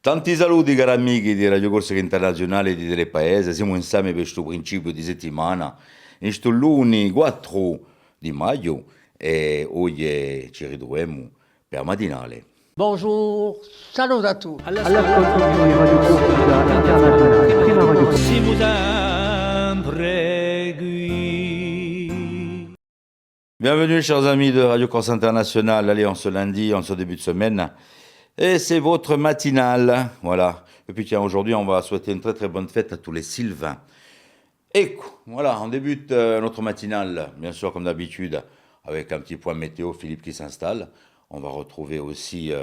Tanti saluti cari amici di Radio Corsica Internazionale di Telepaese, siamo insieme per questo principio di settimana, in questo lunedì 4 di maggio e oggi ci ritroviamo per la matinale. Bonjour, salut à tous. All'ascolto di Radio Corsica Internazionale, prima radio. Si vous impréguit. Bienvenue chers amis de Radio Corsica Internationale, allez en ce lundi, en ce début de semaine, et c'est votre matinale, voilà. Et puis tiens, aujourd'hui on va souhaiter une très très bonne fête à tous les Sylvains. Et voilà, on débute notre matinale, bien sûr comme d'habitude, avec un petit point météo, Philippe qui s'installe. On va retrouver aussi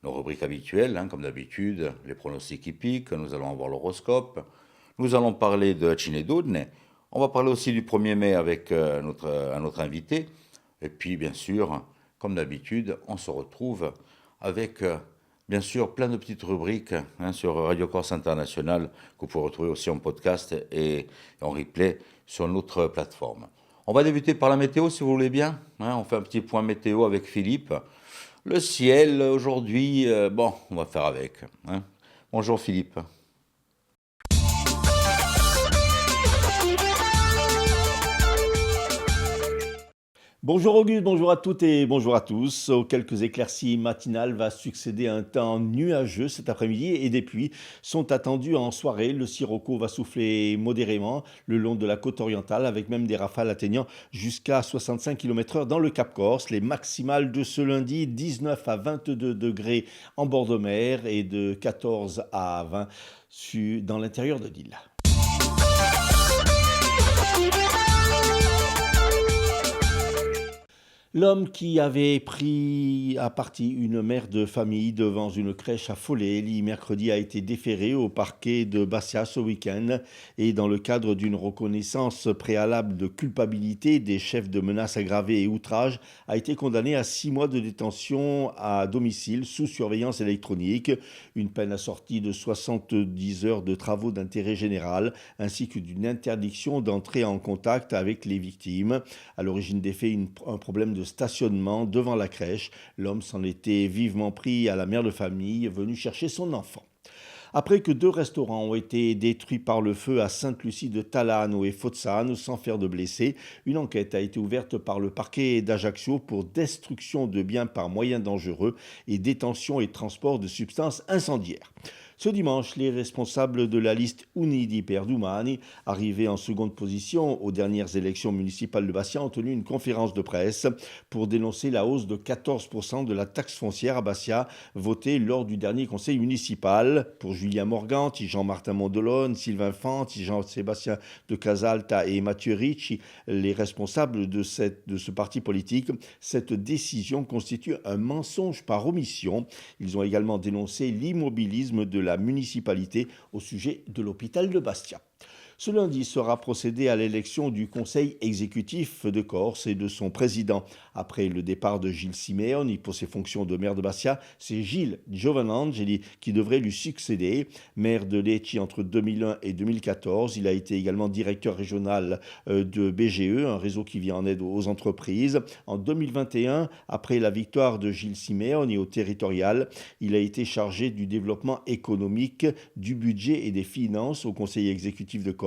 nos rubriques habituelles, comme d'habitude, les pronostics hippiques, nous allons avoir l'horoscope, nous allons parler de Cinedone, on va parler aussi du 1er mai avec un autre invité, et puis bien sûr, comme d'habitude, on se retrouve avec bien sûr plein de petites rubriques sur Radio Corse International que vous pouvez retrouver aussi en podcast et en replay sur notre plateforme. On va débuter par la météo si vous voulez bien, on fait un petit point météo avec Philippe. Le ciel, aujourd'hui, on va faire avec. Bonjour Philippe. Bonjour Auguste, bonjour à toutes et bonjour à tous. Aux quelques éclaircies matinales va succéder un temps nuageux cet après-midi et des pluies sont attendues en soirée. Le sirocco va souffler modérément le long de la côte orientale avec même des rafales atteignant jusqu'à 65 km/h dans le Cap Corse. Les maximales de ce lundi, 19 à 22 degrés en bord de mer et de 14 à 20 dans l'intérieur de l'île. L'homme qui avait pris à partie une mère de famille devant une crèche à Follet, mercredi, a été déféré au parquet de Bastia ce week-end et dans le cadre d'une reconnaissance préalable de culpabilité des chefs de menaces aggravées et outrage, a été condamné à 6 mois de détention à domicile sous surveillance électronique, une peine assortie de 70 heures de travaux d'intérêt général ainsi que d'une interdiction d'entrer en contact avec les victimes. À l'origine des faits, un problème de stationnement devant la crèche. L'homme s'en était vivement pris à la mère de famille venue chercher son enfant. Après que 2 restaurants ont été détruits par le feu à Sainte-Lucie de Talano et Fozzano sans faire de blessés, une enquête a été ouverte par le parquet d'Ajaccio pour destruction de biens par moyens dangereux et détention et transport de substances incendiaires. Ce dimanche, les responsables de la liste Unidi per Domani, arrivés en seconde position aux dernières élections municipales de Bastia, ont tenu une conférence de presse pour dénoncer la hausse de 14% de la taxe foncière à Bastia, votée lors du dernier conseil municipal. Pour Julien Morganti, Jean-Martin Mondolone, Sylvain Fanti, Jean-Sébastien de Casalta et Mathieu Ricci, les responsables de ce parti politique, cette décision constitue un mensonge par omission. Ils ont également dénoncé l'immobilisme de la municipalité au sujet de l'hôpital de Bastia. Ce lundi sera procédé à l'élection du conseil exécutif de Corse et de son président. Après le départ de Gilles Simeoni pour ses fonctions de maire de Bastia, c'est Gilles Giovanangeli qui devrait lui succéder. Maire de Lecce entre 2001 et 2014, il a été également directeur régional de BGE, un réseau qui vient en aide aux entreprises. En 2021, après la victoire de Gilles Simeoni au territorial, il a été chargé du développement économique, du budget et des finances au conseil exécutif de Corse.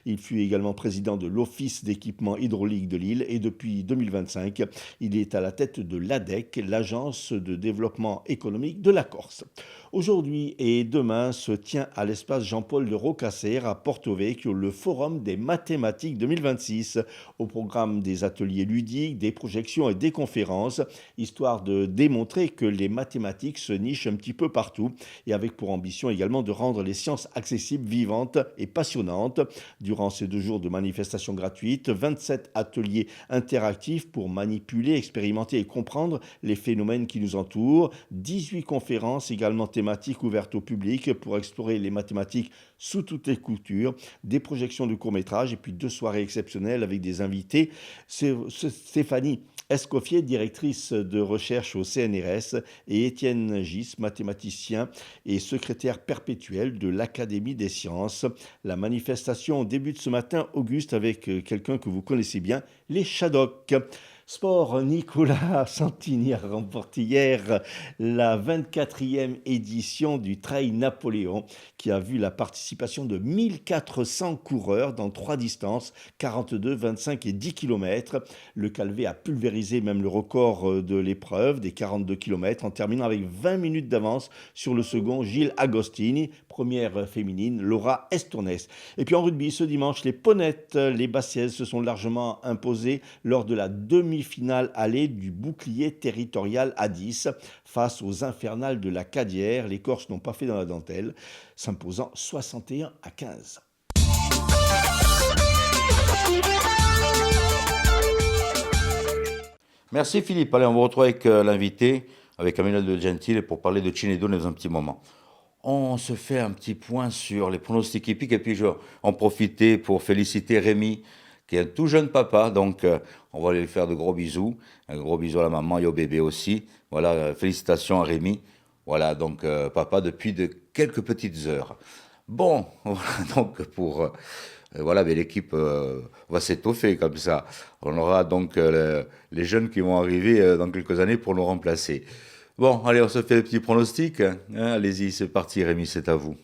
Il fut également président de l'Office d'équipement hydraulique de l'île et depuis 2025, il est à la tête de l'ADEC, l'Agence de développement économique de la Corse. Aujourd'hui et demain se tient à l'espace Jean-Paul de Rocasser à Porto Vecchio le Forum des mathématiques 2026. Au programme des ateliers ludiques, des projections et des conférences, histoire de démontrer que les mathématiques se nichent un petit peu partout et avec pour ambition également de rendre les sciences accessibles, vivantes et passionnantes. Durant ces 2 jours de manifestations gratuites, 27 ateliers interactifs pour manipuler, expérimenter et comprendre les phénomènes qui nous entourent, 18 conférences également thématiques ouvertes au public pour explorer les mathématiques sous toutes les coutures, des projections de courts-métrages et puis 2 soirées exceptionnelles avec des invités. Stéphanie Escoffier, directrice de recherche au CNRS, et Étienne Gis, mathématicien et secrétaire perpétuel de l'Académie des sciences. La manifestation débute ce matin, Auguste, avec quelqu'un que vous connaissez bien, les Shadocks. Sport, Nicolas Santini a remporté hier la 24e édition du Trail Napoléon qui a vu la participation de 1400 coureurs dans 3 distances, 42, 25 et 10 km. Le Calvé a pulvérisé même le record de l'épreuve des 42 km en terminant avec 20 minutes d'avance sur le second Gilles Agostini, première féminine Laura Estournes. Et puis en rugby, ce dimanche, les Ponettes, les Bassiaises se sont largement imposées lors de la demi-finale allée du bouclier territorial à 10 face aux infernales de la Cadière. Les Corses n'ont pas fait dans la dentelle, s'imposant 61-15. Merci Philippe. Allez, on vous retrouve avec l'invité, avec Emmanuel de Gentile, pour parler de Cinedo dans un petit moment. On se fait un petit point sur les pronostics hippiques et puis je vais en profiter pour féliciter Rémi, qui est un tout jeune papa. Donc, on va lui faire de gros bisous. Un gros bisou à la maman et au bébé aussi. Voilà, félicitations à Rémi. Voilà, donc papa depuis de quelques petites heures. Bon, voilà, donc pour... voilà, mais l'équipe va s'étoffer comme ça. On aura donc les jeunes qui vont arriver dans quelques années pour nous remplacer. Bon, allez, on se fait les petits pronostics. Hein. Allez-y, c'est parti, Rémi, c'est à vous.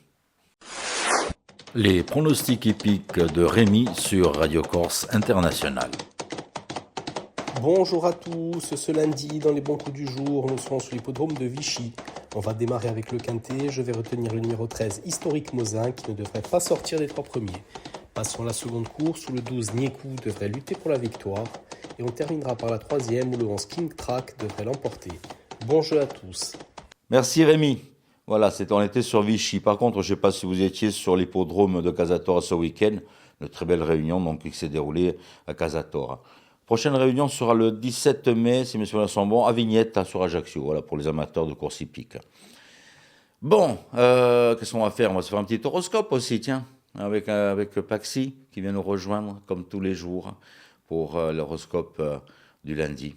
Les pronostics hippiques de Rémi sur Radio Corse International. Bonjour à tous, ce lundi, dans les bons coups du jour, nous serons sur l'hippodrome de Vichy. On va démarrer avec le quintet, je vais retenir le numéro 13, Historique Mosin, qui ne devrait pas sortir des 3 premiers. Passons à la seconde course, où le 12, Niekou, devrait lutter pour la victoire. Et on terminera par la 3e, où le 11, King Track, devrait l'emporter. Bon jeu à tous. Merci Rémi. Voilà, on était sur Vichy. Par contre, je ne sais pas si vous étiez sur l'hippodrome de Casator ce week-end. Une très belle réunion donc, qui s'est déroulée à Casator. Prochaine réunion sera le 17 mai, si mes souvenirs sont bons, à Vignette, sur Ajaccio, voilà, pour les amateurs de course hippique. Bon, qu'est-ce qu'on va faire? On va se faire un petit horoscope aussi, tiens, avec Paxi, qui vient nous rejoindre, comme tous les jours, pour l'horoscope du lundi.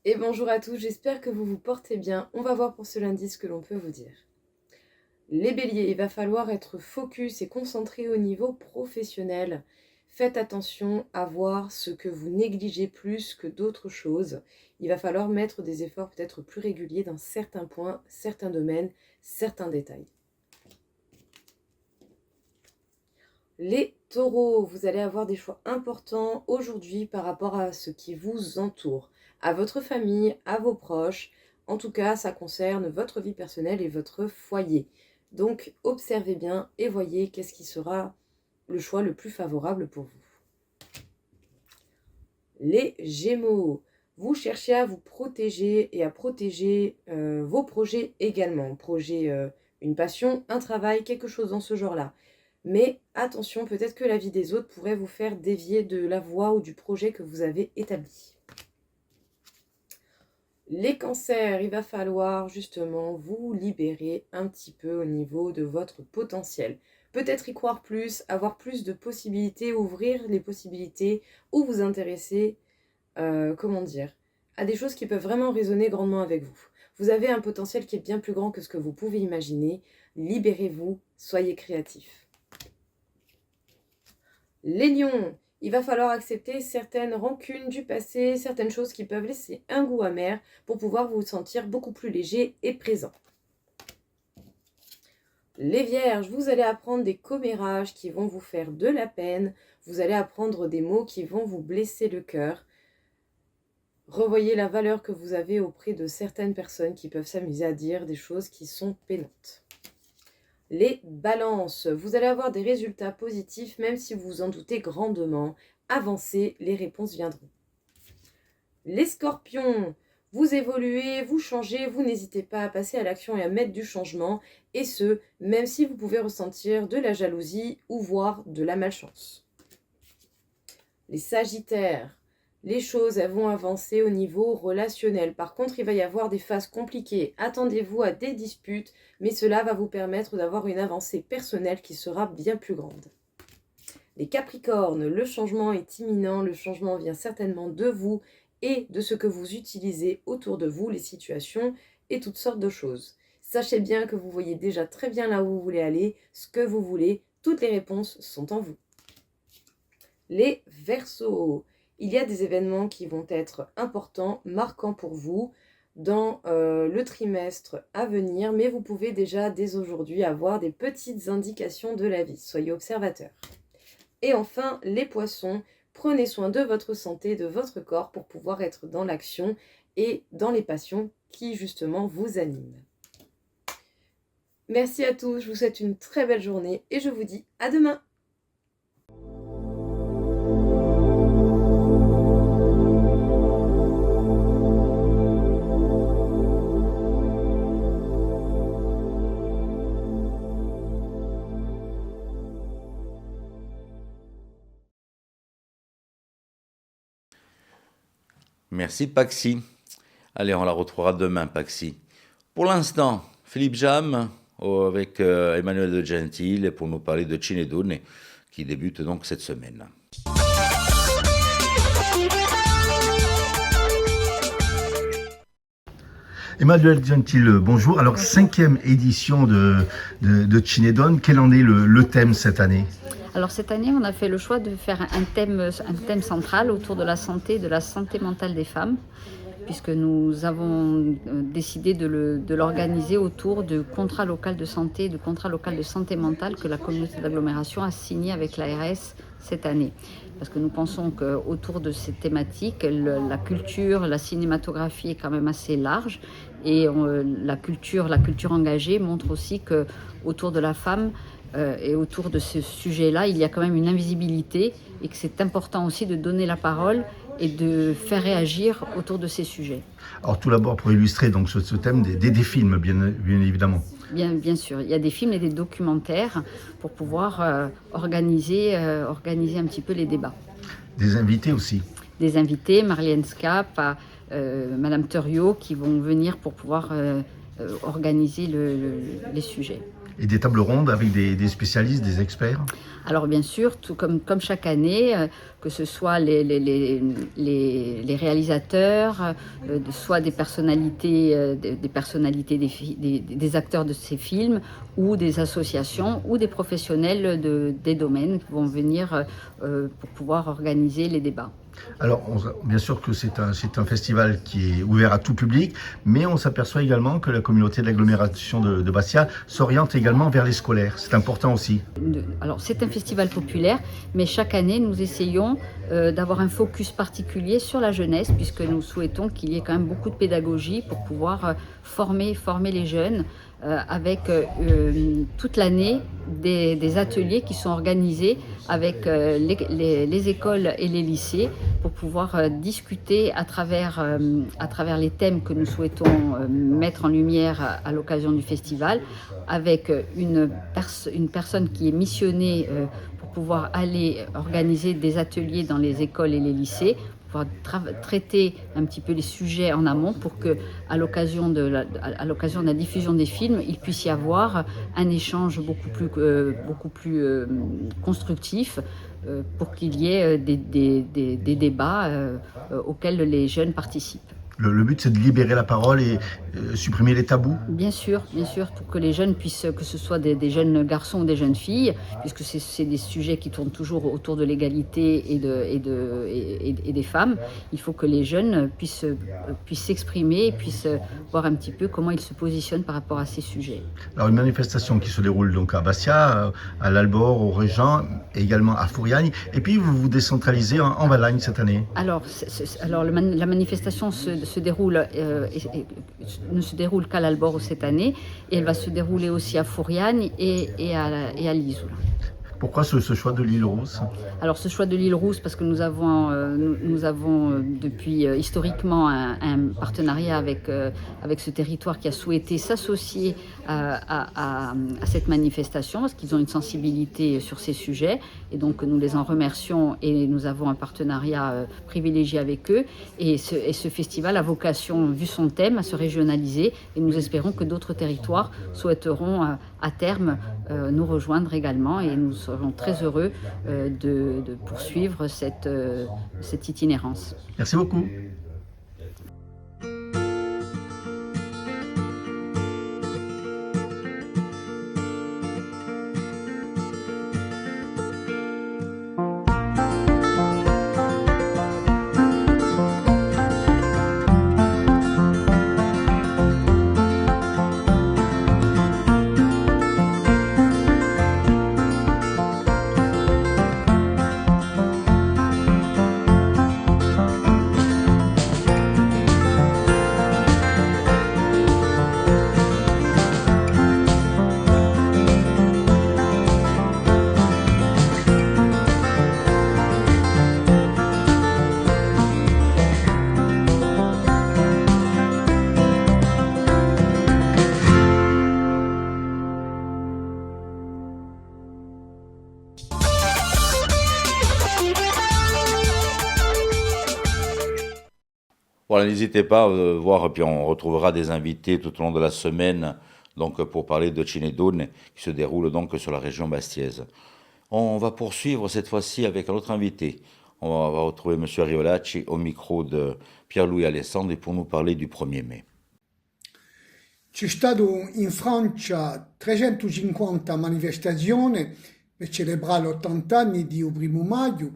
Et bonjour à tous, j'espère que vous vous portez bien. On va voir pour ce lundi ce que l'on peut vous dire. Les béliers, il va falloir être focus et concentré au niveau professionnel. Faites attention à voir ce que vous négligez plus que d'autres choses. Il va falloir mettre des efforts peut-être plus réguliers dans certains points, certains domaines, certains détails. Les taureaux, vous allez avoir des choix importants aujourd'hui par rapport à ce qui vous entoure, à votre famille, à vos proches. En tout cas, ça concerne votre vie personnelle et votre foyer. Donc, observez bien et voyez qu'est-ce qui sera le choix le plus favorable pour vous. Les Gémeaux, vous cherchez à vous protéger et à protéger vos projets également. Une passion, un travail, quelque chose dans ce genre-là. Mais attention, peut-être que la vie des autres pourrait vous faire dévier de la voie ou du projet que vous avez établi. Les cancers, il va falloir justement vous libérer un petit peu au niveau de votre potentiel. Peut-être y croire plus, avoir plus de possibilités, ouvrir les possibilités ou vous intéresser, à des choses qui peuvent vraiment résonner grandement avec vous. Vous avez un potentiel qui est bien plus grand que ce que vous pouvez imaginer. Libérez-vous, soyez créatifs. Les lions, il va falloir accepter certaines rancunes du passé, certaines choses qui peuvent laisser un goût amer pour pouvoir vous sentir beaucoup plus léger et présent. Les vierges, vous allez apprendre des commérages qui vont vous faire de la peine, vous allez apprendre des mots qui vont vous blesser le cœur. Revoyez la valeur que vous avez auprès de certaines personnes qui peuvent s'amuser à dire des choses qui sont pénantes. Les balances, vous allez avoir des résultats positifs même si vous vous en doutez grandement. Avancez, les réponses viendront. Les scorpions, vous évoluez, vous changez, vous n'hésitez pas à passer à l'action et à mettre du changement. Et ce, même si vous pouvez ressentir de la jalousie ou voire de la malchance. Les sagittaires, les choses elles vont avancer au niveau relationnel. Par contre, il va y avoir des phases compliquées. Attendez-vous à des disputes, mais cela va vous permettre d'avoir une avancée personnelle qui sera bien plus grande. Les Capricornes, le changement est imminent, le changement vient certainement de vous et de ce que vous utilisez autour de vous, les situations et toutes sortes de choses. Sachez bien que vous voyez déjà très bien là où vous voulez aller, ce que vous voulez, toutes les réponses sont en vous. Les Verseaux, il y a des événements qui vont être importants, marquants pour vous dans le trimestre à venir, mais vous pouvez déjà dès aujourd'hui avoir des petites indications de la vie. Soyez observateurs. Et enfin, les Poissons, prenez soin de votre santé, de votre corps pour pouvoir être dans l'action et dans les passions qui justement vous animent. Merci à tous, je vous souhaite une très belle journée et je vous dis à demain. Merci Paxi. Allez, on la retrouvera demain, Paxi. Pour l'instant, Philippe Jam avec Emmanuel De Gentile pour nous parler de Cinedone qui débute donc cette semaine. Emmanuel Gentile, bonjour. Alors, 5e édition de Cinedone, quel en est le thème cette année? Alors cette année, on a fait le choix de faire un thème central autour de la santé mentale des femmes, puisque nous avons décidé de l'organiser autour du contrat local de santé, du contrat local de santé mentale que la communauté d'agglomération a signé avec l'ARS cette année. Parce que nous pensons qu'autour de cette thématique, la culture, la cinématographie est quand même assez large, et la culture engagée montre aussi qu'autour de la femme, et autour de ce sujet-là, il y a quand même une invisibilité et que c'est important aussi de donner la parole et de faire réagir autour de ces sujets. Alors tout d'abord, pour illustrer donc ce thème, des films, bien évidemment. Bien sûr, il y a des films et des documentaires pour pouvoir organiser un petit peu les débats. Des invités aussi. Des invités, Marlène Scap, Madame Thuriot, qui vont venir pour pouvoir organiser les sujets. Et des tables rondes avec des spécialistes, des experts? Alors bien sûr, tout comme chaque année, que ce soit les réalisateurs, soit des personnalités, des acteurs de ces films, ou des associations, ou des professionnels des domaines qui vont venir pour pouvoir organiser les débats. Alors, bien sûr que c'est un festival qui est ouvert à tout public, mais on s'aperçoit également que la communauté de l'agglomération de Bastia s'oriente également vers les scolaires. C'est important aussi. Alors, c'est un festival populaire, mais chaque année, nous essayons d'avoir un focus particulier sur la jeunesse, puisque nous souhaitons qu'il y ait quand même beaucoup de pédagogie pour pouvoir former les jeunes avec toute l'année des ateliers qui sont organisés avec les écoles et les lycées pour pouvoir discuter à travers les thèmes que nous souhaitons mettre en lumière à l'occasion du festival, avec une personne qui est missionnée pour pouvoir aller organiser des ateliers dans les écoles et les lycées, pouvoir traiter un petit peu les sujets en amont pour que, à l'occasion de la diffusion des films, il puisse y avoir un échange beaucoup plus constructif pour qu'il y ait des débats auxquels les jeunes participent. Le but, c'est de libérer la parole et supprimer les tabous. Bien sûr, pour que les jeunes puissent, que ce soit des jeunes garçons ou des jeunes filles, puisque c'est des sujets qui tournent toujours autour de l'égalité et des femmes, il faut que les jeunes puissent s'exprimer et puissent voir un petit peu comment ils se positionnent par rapport à ces sujets. Alors une manifestation qui se déroule donc à Bastia, à l'Albor, au Régent, et également à Fouriagne, et puis vous vous décentralisez en Valagne cette année. Alors la manifestation ne se déroule qu'à l'Albor cette année, et elle va se dérouler aussi à Fouriagne et à Lisoul. Pourquoi ce choix de l'île Rousse? Alors ce choix de l'île Rousse parce que nous avons depuis historiquement un partenariat avec ce territoire qui a souhaité s'associer à cette manifestation parce qu'ils ont une sensibilité sur ces sujets et donc nous les en remercions et nous avons un partenariat privilégié avec eux et ce festival a vocation, vu son thème, à se régionaliser et nous espérons que d'autres territoires souhaiteront à terme nous rejoindre également et nous serons très heureux de poursuivre cette itinérance. Merci beaucoup. Voilà, n'hésitez pas à voir, puis on retrouvera des invités tout au long de la semaine donc, pour parler de Cinedone qui se déroule donc sur la région bastiaise. On va poursuivre cette fois-ci avec un autre invité. On va retrouver M. Ariolacci au micro de Pierre-Louis Alessandri pour nous parler du 1er mai. C'è stato in Francia 350 manifestazioni per celebrare l'80 anni di Primo Maggio,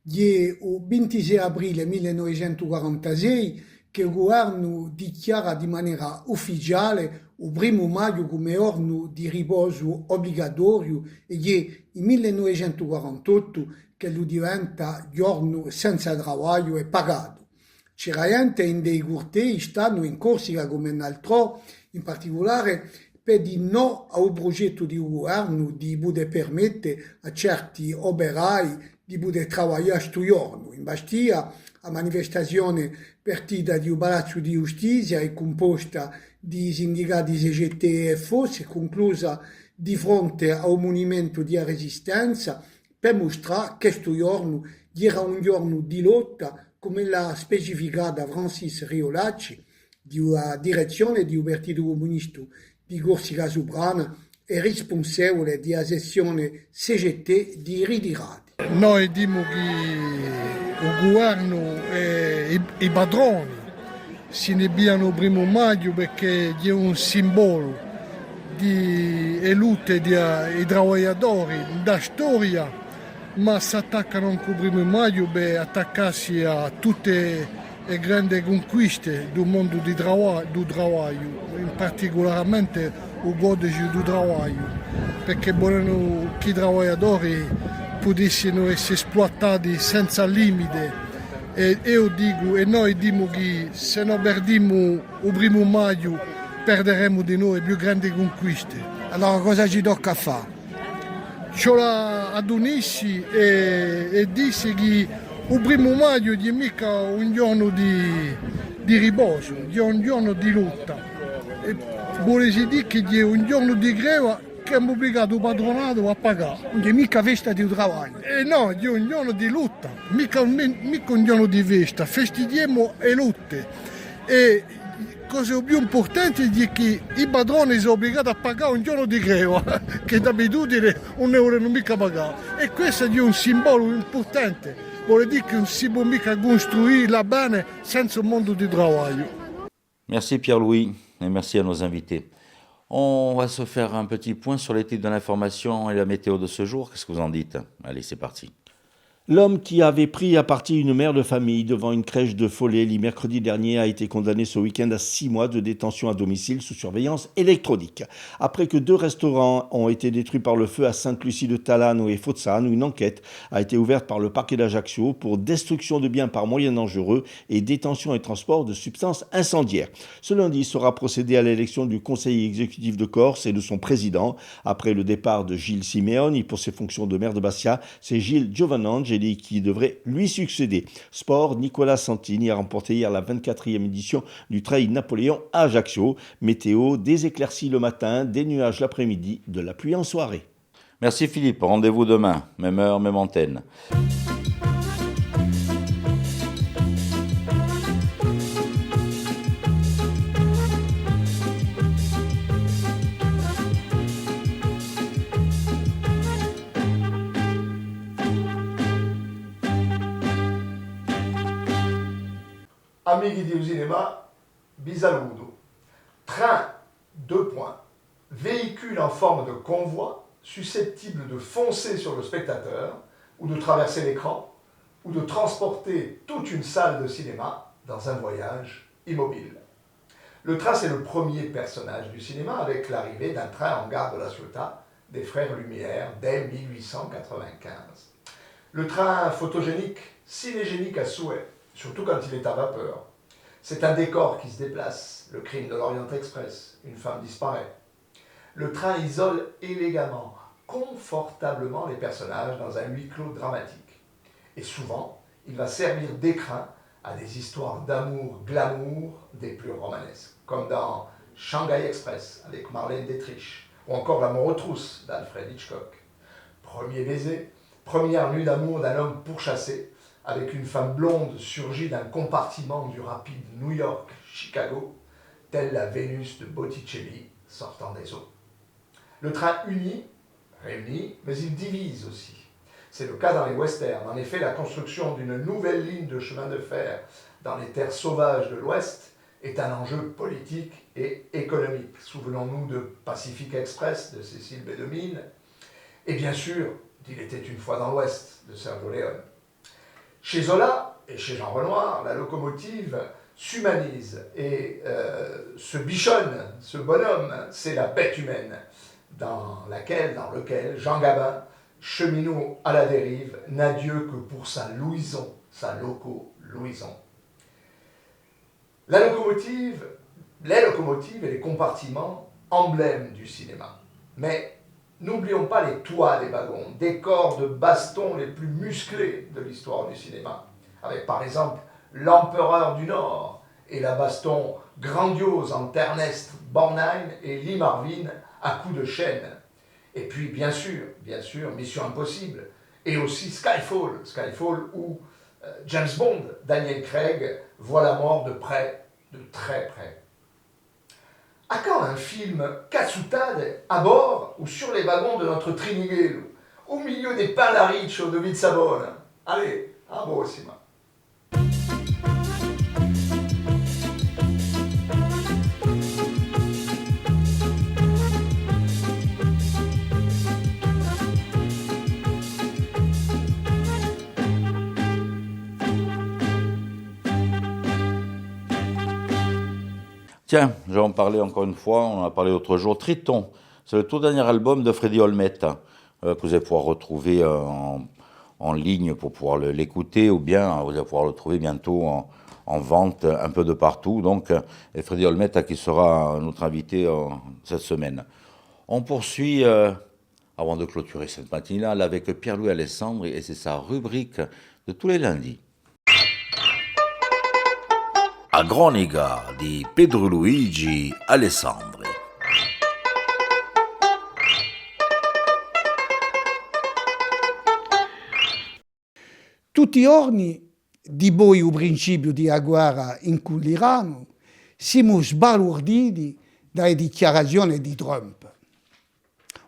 il 26 aprile 1946 che il governo dichiara di maniera ufficiale il 1 maggio come giorno di riposo obbligatorio e il 1948 che lo diventa giorno senza lavoro e pagato. C'era gente in dei cortei stanno in Corsica come in altro, in particolare per di no a un progetto di governo di poter permettere a certi operai di poter lavorare questo giorno. In Bastia la manifestazione partita di un palazzo di giustizia è composta di sindacati CGT e FOS, è conclusa di fronte a un monumento di resistenza per mostrare che questo giorno era un giorno di lotta, come l'ha specificato Francis Ariolacci, di una direzione di un partito comunista di Corsica Soprana e responsabile della sezione CGT di ritirati. Noi diciamo che il governo e i padroni si nebbiano il 1 maggio perché è un simbolo di lutte dei lavoratori da storia, ma si attaccano anche il 1 maggio per attaccarsi a tutte le grandi conquiste del mondo del lavoro, in particolarmente il codice del lavoro, perché vogliono che i lavoratori potessero essere esploitati senza limite. E io dico, e noi diciamo che se non perdiamo il 1 maggio perderemo di noi le più grandi conquiste. Allora cosa ci tocca fare? C'ho ad unirsi e disse che il 1 maggio è mica un giorno di riposo, è un giorno di lotta. E vuole dire che è un giorno di greva che hanno obbligato il patronato a pagare. Non è mica festa di lavoro. No, è un giorno di lotta, mica un giorno di festa, festeggiamo e lotte. E cosa più importante è che i padroni sono obbligati a pagare un giorno di greva, che d'abitudine non volevano mica pagare. E questo è un simbolo importante, vuol dire che non si può mica costruire la bene senza un mondo di lavoro. Merci Pierre-Louis et merci à nos invités. On va se faire un petit point sur les titres de l'information et la météo de ce jour. Qu'est-ce que vous en dites? Allez, c'est parti. L'homme qui avait pris à partie une mère de famille devant une crèche de Follet mercredi dernier a été condamné ce week-end à 6 mois de détention à domicile sous surveillance électronique. Après que 2 restaurants ont été détruits par le feu à Sainte-Lucie-de-Talano et Fozzano, une enquête a été ouverte par le parquet d'Ajaccio pour destruction de biens par moyens dangereux et détention et transport de substances incendiaires. Ce lundi sera procédé à l'élection du conseil exécutif de Corse et de son président. Après le départ de Gilles Simeoni pour ses fonctions de maire de Bastia, c'est Gilles Giovanangeli qui devrait lui succéder. Sport, Nicolas Santini a remporté hier la 24e édition du Trail Napoléon à Ajaccio. Météo, des éclaircies le matin, des nuages l'après-midi, de la pluie en soirée. Merci Philippe, rendez-vous demain, même heure, même antenne. Amici di Usinema, bisaludo. Train, 2 points. Véhicule en forme de convoi susceptible de foncer sur le spectateur ou de traverser l'écran ou de transporter toute une salle de cinéma dans un voyage immobile. Le train, c'est le premier personnage du cinéma avec l'arrivée d'un train en gare de la Ciotat des Frères Lumière dès 1895. Le train photogénique, cinégénique à souhait, surtout quand il est à vapeur. C'est un décor qui se déplace, le crime de l'Orient Express, une femme disparaît. Le train isole élégamment, confortablement les personnages dans un huis clos dramatique. Et souvent, il va servir d'écrin à des histoires d'amour glamour des plus romanesques, comme dans Shanghai Express avec Marlène Dietrich, ou encore L'amour aux trousses d'Alfred Hitchcock. Premier baiser, première nuit d'amour d'un homme pourchassé, avec une femme blonde surgie d'un compartiment du rapide New York-Chicago, telle la Vénus de Botticelli sortant des eaux. Le train réunit, mais il divise aussi. C'est le cas dans les westerns. En effet, la construction d'une nouvelle ligne de chemin de fer dans les terres sauvages de l'Ouest est un enjeu politique et économique. Souvenons-nous de Pacific Express de Cécile B. DeMille, et bien sûr d'Il était une fois dans l'Ouest de Sergio Leone. Chez Zola et chez Jean Renoir, la locomotive s'humanise et se bichonne, ce bonhomme, c'est la bête humaine, dans lequel Jean Gabin, cheminot à la dérive, n'a Dieu que pour sa louison, sa loco-louison. Les locomotives et les compartiments, emblèmes du cinéma. Mais n'oublions pas les toits des wagons, décors de baston les plus musclés de l'histoire du cinéma, avec par exemple l'Empereur du Nord et la baston grandiose entre Ernest Borgnine et Lee Marvin à coups de chaîne. Et puis bien sûr, Mission Impossible, et aussi Skyfall où James Bond, Daniel Craig, voit la mort de près, de très près. À quand un film cazzutade à bord ou sur les wagons de notre Triniguelo, au milieu des Palaricio de Vitsabone? Allez, à prossima. Tiens, je vais en parler encore une fois, on en a parlé l'autre jour. Triton, c'est le tout dernier album de Freddy Olmette, que vous allez pouvoir retrouver en ligne pour pouvoir l'écouter, ou bien vous allez pouvoir le trouver bientôt en vente un peu de partout. Donc, et Freddy Olmette qui sera notre invité cette semaine. On poursuit, avant de clôturer cette matinale, avec Pierre-Louis Alessandri, et c'est sa rubrique de tous les lundis. A Gronica di Pedro Luigi Alessandri. Tutti i giorni, di poi il principio di guerra in l'Iran, siamo sbalorditi dalle dichiarazioni di Trump.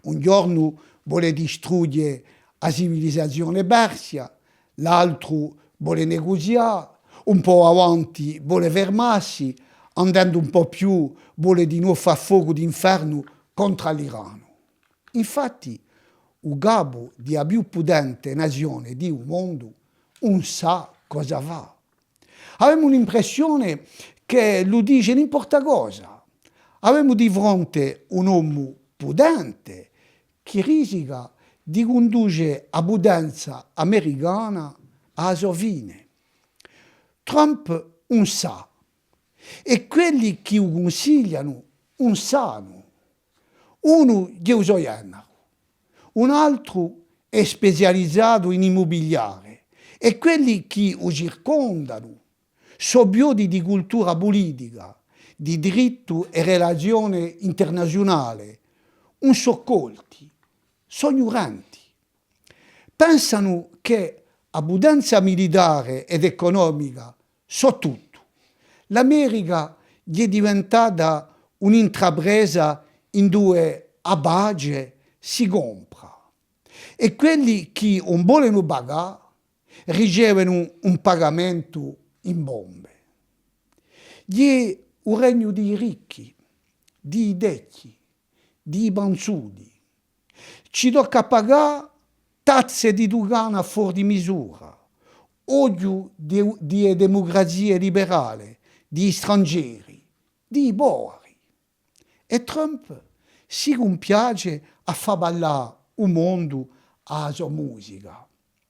Un giorno vuole distruggere la civilizzazione persia, l'altro vuole negoziare, un po' avanti vuole fermarsi, andando un po' più vuole di nuovo fare fuoco d'inferno contro l'Iran. Infatti, il capo della più potente nazione del mondo non sa cosa fa. Abbiamo l'impressione che lo dice n'importa cosa. Abbiamo di fronte un uomo potente che rischia di condurre la potenza americana alla sua fine. Trump non sa, e quelli che lo consigliano non sanno. Uno è usoiano, un altro è specializzato in immobiliare, e quelli che lo circondano sono piodi di cultura politica, di diritto e relazione internazionale, non sono colti, sono ignoranti. Pensano che la potenza militare ed economica so tutto. L'America gli è diventata un'intrapresa in due a base si compra, e quelli che non vogliono pagare ricevono un pagamento in bombe. Gli è un regno di ricchi, di decchi, di panzudi. Ci tocca pagare tasse di dogana fuori di misura, odio di democrazia liberale, di stranieri, di poveri. E Trump si compiace a far ballare un mondo alla sua musica.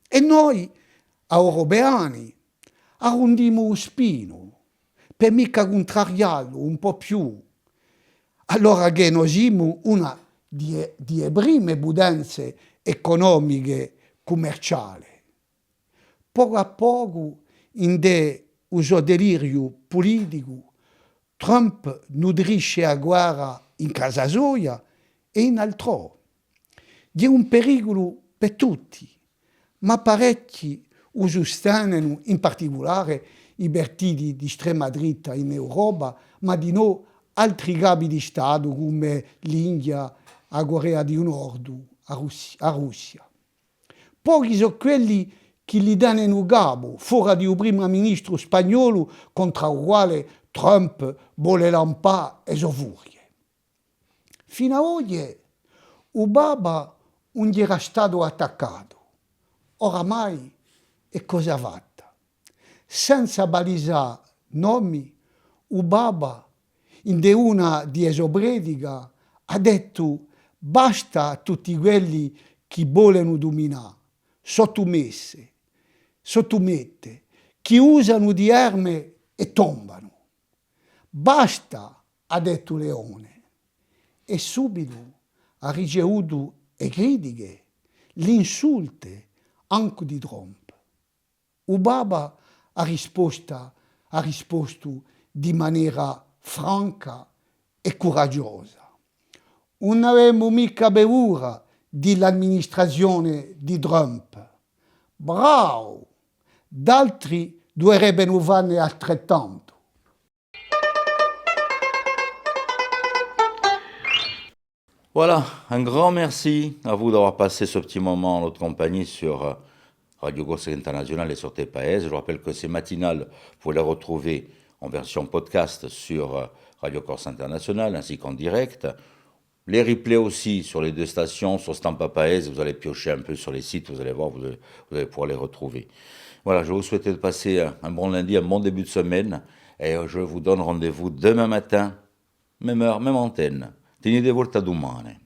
E noi, europei, arrondiamo lo spino per mica contrariarlo un po' più. Allora che noi siamo una delle prime potenze economiche commerciali. Poco a poco, in un suo delirio politico, Trump nutrisce la guerra in casa sua e in altrove. È un pericolo per tutti, ma parecchi sostengono in particolare i partiti di estrema dritta in Europa, ma di no altri capi di Stato come l'India, la Corea del Nord, la Russia. Pochi sono quelli che gli danno un capo, fuori di un primo ministro spagnolo contro il quale Trump vuole lampare le sue furie. Fino a oggi Obama non era stato attaccato. Oramai è cosa fatta. Senza balisare nomi, Obama, in una di sue prediche, ha detto basta a tutti quelli che vogliono dominare, sottomette, che usano di armi e tombano. Basta, ha detto Leone. E subito ha ricevuto le critiche, le insulte anche di Trump. Obama ha risposto di maniera franca e coraggiosa. Non avevamo mica paura dell'amministrazione di Trump. Bravo! D'altri dovrebbero farne altrettanto. Voilà, un grand merci à vous d'avoir passé ce petit moment en notre compagnie sur Radio Corse Internationale et sur TPS. Je vous rappelle que ces matinales, vous pouvez les retrouver en version podcast sur Radio Corse Internationale ainsi qu'en direct. Les replays aussi sur les deux stations, sur Stampa Paese, vous allez piocher un peu sur les sites, vous allez voir, vous allez pouvoir les retrouver. Voilà, je vous souhaite de passer un bon lundi, un bon début de semaine et je vous donne rendez-vous demain matin, même heure, même antenne. Tenete volta domani.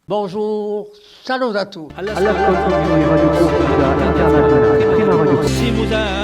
Bonjour, salut à tous. All'ascolto di Radio Corsica Internazionale, prima radio.